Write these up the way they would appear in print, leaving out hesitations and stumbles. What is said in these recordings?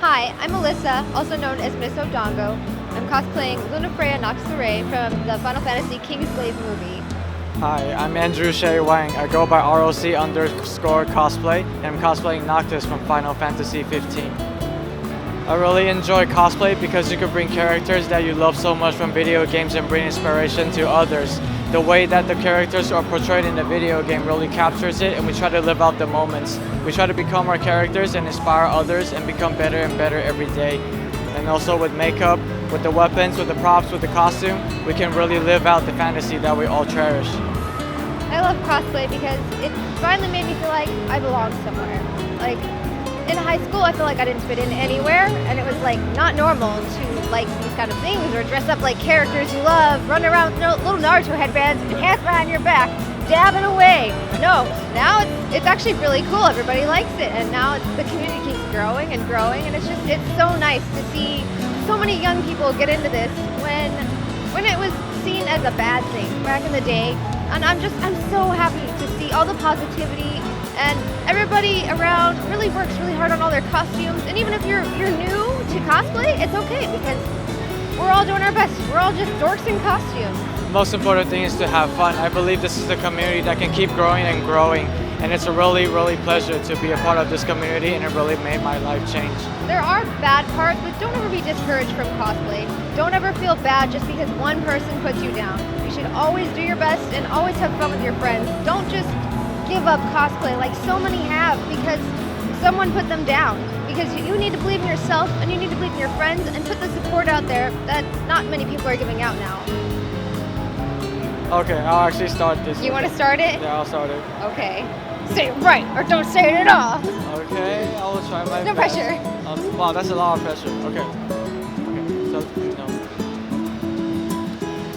Hi, I'm Alyssa, also known as Missodango. I'm cosplaying Lunafreya Noxaray from the Final Fantasy Kingsglaive movie. Hi, I'm Andrew Shea Wang. I go by ROC_cosplay, and I'm cosplaying Noctis from Final Fantasy 15. I really enjoy cosplay because you can bring characters that you love so much from video games and bring inspiration to others. The way that the characters are portrayed in the video game really captures it, and we try to live out the moments. We try to become our characters and inspire others and become better and better every day. And also with makeup, with the weapons, with the props, with the costume, we can really live out the fantasy that we all cherish. I love cosplay because it finally made me feel like I belong somewhere. Like, in high school, I feel like I didn't fit in anywhere, and it was like not normal to like these kind of things or dress up like characters you love, run around with little Naruto headbands and hands behind your back, dabbing away. No, now it's actually really cool. Everybody likes it, and now the community keeps growing and growing, and it's so nice to see so many young people get into this when it was seen as a bad thing back in the day. And I'm so happy to see all the positivity, and everybody around really works really hard on all their costumes. And even if you're new to cosplay, it's okay because we're all doing our best. We're all just dorks in costumes. The most important thing is to have fun. I believe this is a community that can keep growing and growing, and it's a really pleasure to be a part of this community, and it really made my life change. There are bad parts, but don't ever be discouraged from cosplay. Don't ever feel bad just because one person puts you down. You should always do your best and always have fun with your friends. Don't just give up cosplay like so many have because someone put them down. Because you need to believe in yourself and you need to believe in your friends and put the support out there that not many people are giving out now. Okay, I'll actually start this. You want to start it? Yeah, I'll start it. Okay. Say it right or don't say it at all. Okay, I will try my No best. pressure. Wow, that's a lot of pressure. Okay.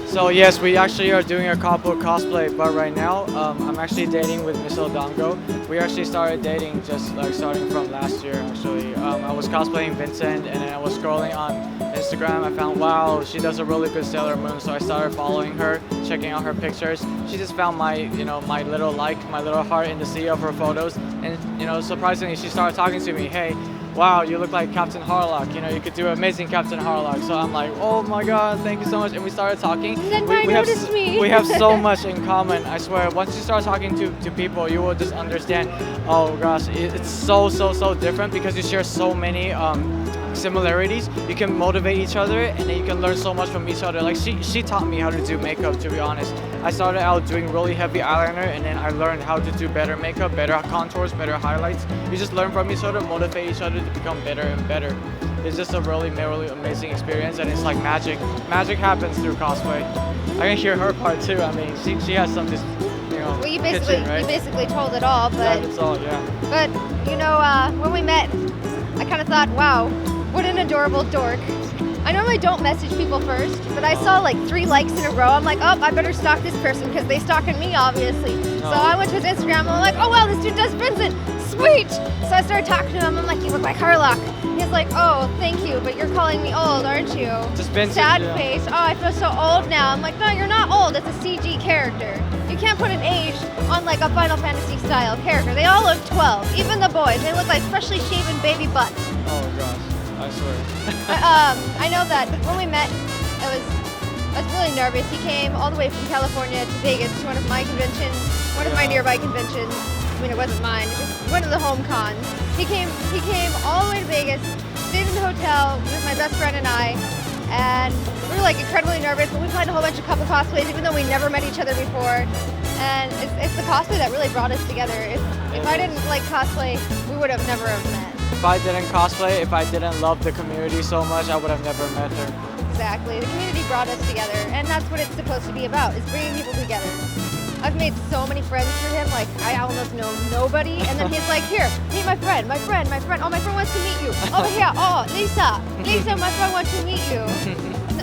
So yes, we actually are doing a couple cosplay, but right now I'm actually dating with Miss Odango. We actually started dating just like starting from last year actually. I was cosplaying Vincent, and then I was scrolling on Instagram. I found, wow, she does a really good Sailor Moon, so I started following her, checking out her pictures. She just found my little my little heart in the sea of her photos, and surprisingly she started talking to me. Hey, wow, you look like Captain Harlock. You could do amazing Captain Harlock. So I'm like, oh my God, thank you so much. And we started talking. Senpai noticed me. We have so much in common. I swear, once you start talking to people, you will just understand. Oh gosh, it's so different because you share so many similarities. You can motivate each other, and then you can learn so much from each other. Like she taught me how to do makeup, to be honest. I started out doing really heavy eyeliner, and then I learned how to do better makeup, better contours, better highlights. You just learn from each other, motivate each other to become better and better. It's just a really amazing experience, and it's like magic. Magic happens through cosplay. I can hear her part too. I mean, she has some Well, you right? basically told it all, but That's all, yeah. But when we met, I kind of thought, wow, what an adorable dork. I normally don't message people first, but I saw like 3 likes in a row. I'm like, oh, I better stalk this person because they stalking me, obviously. So I went to his Instagram and I'm like, oh wow, this dude does Vincent. Sweet! So I started talking to him. I'm like, you look like Harlock. He's like, oh, thank you, but you're calling me old, aren't you? Just Vincent, sad yeah. face. Oh, I feel so old now. I'm like, no, you're not old. It's a CG character. You can't put an age on like a Final Fantasy style character. They all look 12. Even the boys. They look like freshly shaven baby butts. Oh gosh, I swear. I know that when we met, I was really nervous. He came all the way from California to Vegas to one of my conventions, one of my nearby conventions. I mean, it wasn't mine. It was just one of the home cons. He came all the way to Vegas, stayed in the hotel with my best friend and I, and we were like incredibly nervous. But we planned a whole bunch of couple cosplays, even though we never met each other before. And it's the cosplay that really brought us together. If I didn't like cosplay, we would have never met. If I didn't cosplay, if I didn't love the community so much, I would have never met her. Exactly. The community brought us together, and that's what it's supposed to be about, is bringing people together. I've made so many friends through him, like I almost know nobody, and then he's like, here, meet my friend. Oh, my friend wants to meet you. Over here, oh, Lisa, my friend wants to meet you.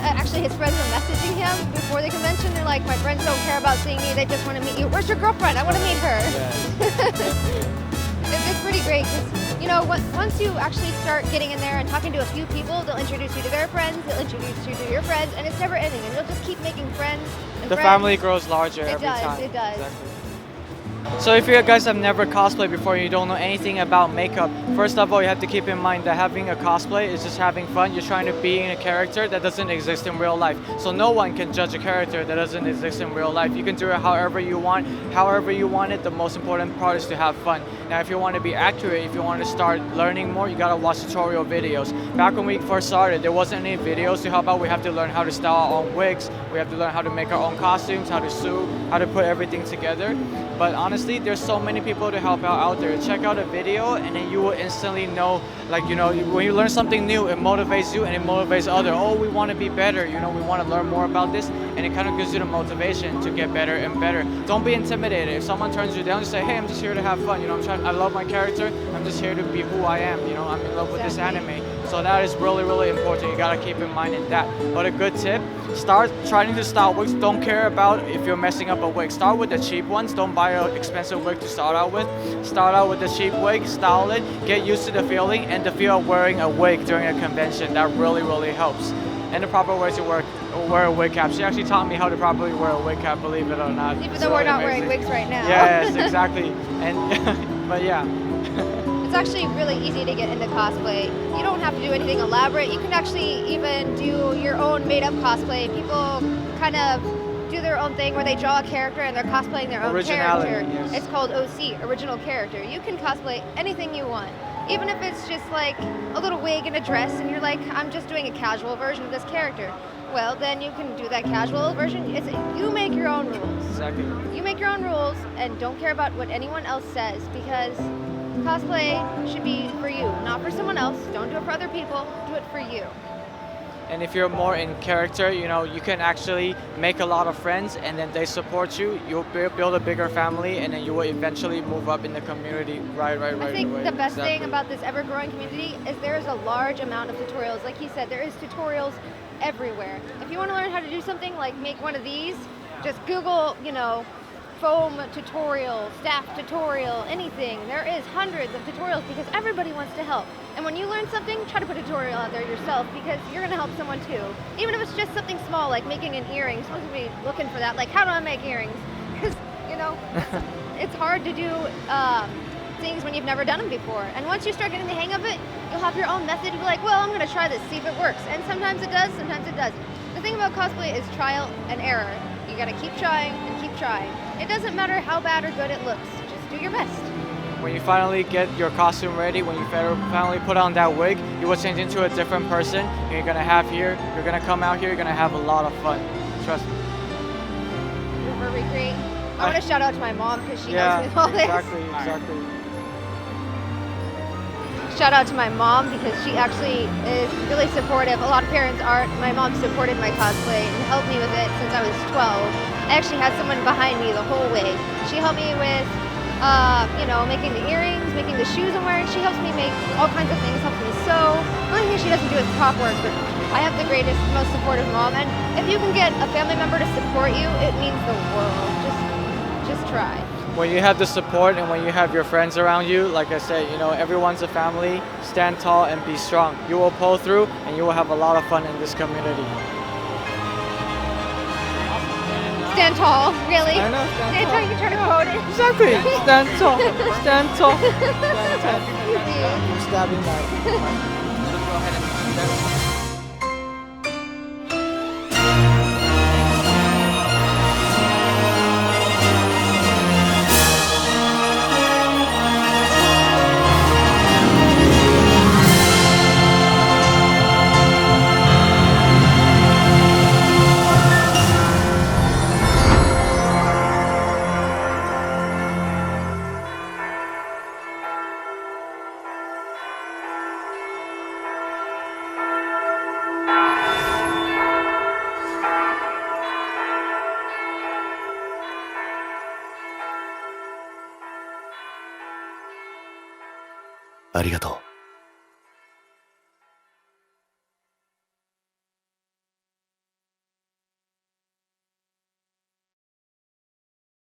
Actually, his friends were messaging him before the convention. They're like, my friends don't care about seeing me, they just want to meet you. Where's your girlfriend? I want to meet her. Yeah. It's pretty great, because once you actually start getting in there and talking to a few people, they'll introduce you to their friends, they'll introduce you to your friends, and it's never ending, and you'll just keep making friends and The friends. family grows larger every time. It does. Exactly. So if you guys have never cosplayed before and you don't know anything about makeup, first of all, you have to keep in mind that having a cosplay is just having fun. You're trying to be in a character that doesn't exist in real life. So no one can judge a character that doesn't exist in real life. You can do it however you want it. The most important part is to have fun. Now, if you want to be accurate, if you want to start learning more, you gotta watch tutorial videos. Back when we first started, there wasn't any videos to help out. We have to learn how to style our own wigs. We have to learn how to make our own costumes, how to sew, how to put everything together. But honestly, there's so many people to help out there. Check out a video and then you will instantly know, like, you know, when you learn something new, it motivates you and it motivates others. Oh, we want to be better, you know, we want to learn more about this, and it kind of gives you the motivation to get better and better. Don't be intimidated. If someone turns you down, just say, hey, I'm just here to have fun. You know, I love my character. I'm just here to be who I am. You know, I'm in love with this anime. So that is really, really important. You gotta keep in mind in that. But a good tip, start trying to style wigs. Don't care about if you're messing up a wig. Start with the cheap ones. Don't buy an expensive wig to start out with. Start out with the cheap wig, style it, get used to the feeling and the feel of wearing a wig during a convention. That really, really helps. And the proper way to wear a wig cap. She actually taught me how to properly wear a wig cap, believe it or not. Even though we're not wearing wigs right now. Yes, exactly. And but yeah. It's actually really easy to get into cosplay. You don't have to do anything elaborate. You can actually even do your own made-up cosplay. People kind of do their own thing where they draw a character and they're cosplaying their own character. Yes. It's called OC, original character. You can cosplay anything you want. Even if it's just like a little wig and a dress and you're like, I'm just doing a casual version of this character. Well, then you can do that casual version. You make your own rules. Exactly. You make your own rules and don't care about what anyone else says, because cosplay should be for you, not for someone else. Don't do it for other people, do it for you. And if you're more in character, you know, you can actually make a lot of friends and then they support you. You'll build a bigger family and then you will eventually move up in the community right I think away. the best thing about this ever-growing community is there is a large amount of tutorials. Like he said, there is tutorials everywhere. If you want to learn how to do something like make one of these, just Google, you know, foam tutorial, staff tutorial, anything. There is hundreds of tutorials because everybody wants to help. And when you learn something, try to put a tutorial out there yourself because you're going to help someone too. Even if it's just something small like making an earring. Someone's going to be looking for that, like how do I make earrings? Because, you know, it's hard to do things when you've never done them before. And once you start getting the hang of it, you'll have your own method. You'll be like, well, I'm going to try this, see if it works. And sometimes it does, sometimes it doesn't. The thing about cosplay is trial and error. You got to keep trying and keep trying. It doesn't matter how bad or good it looks. Just do your best. When you finally get your costume ready, when you finally put on that wig, you will change into a different person. And you're gonna you're gonna come out here, you're gonna have a lot of fun. Trust me. River recreate. I want to shout out to my mom because she helps me with all this. Exactly. Shout out to my mom because she actually is really supportive. A lot of parents aren't. My mom supported my cosplay and helped me with it since I was 12. I actually had someone behind me the whole way. She helped me with, you know, making the earrings, making the shoes I'm wearing. She helps me make all kinds of things, helps me sew. The only thing she doesn't do is prop work, but I have the greatest, most supportive mom. And if you can get a family member to support you, it means the world. Just try. When you have the support and when you have your friends around you, like I said, you know, everyone's a family. Stand tall and be strong. You will pull through and you will have a lot of fun in this community. Stand tall, really? I know, stand tall. You try to quote it. Exactly. Stand tall. Stand tall. Stand tall. Easy. I'm stabbing that. Let's go ahead and do that.ありがとう。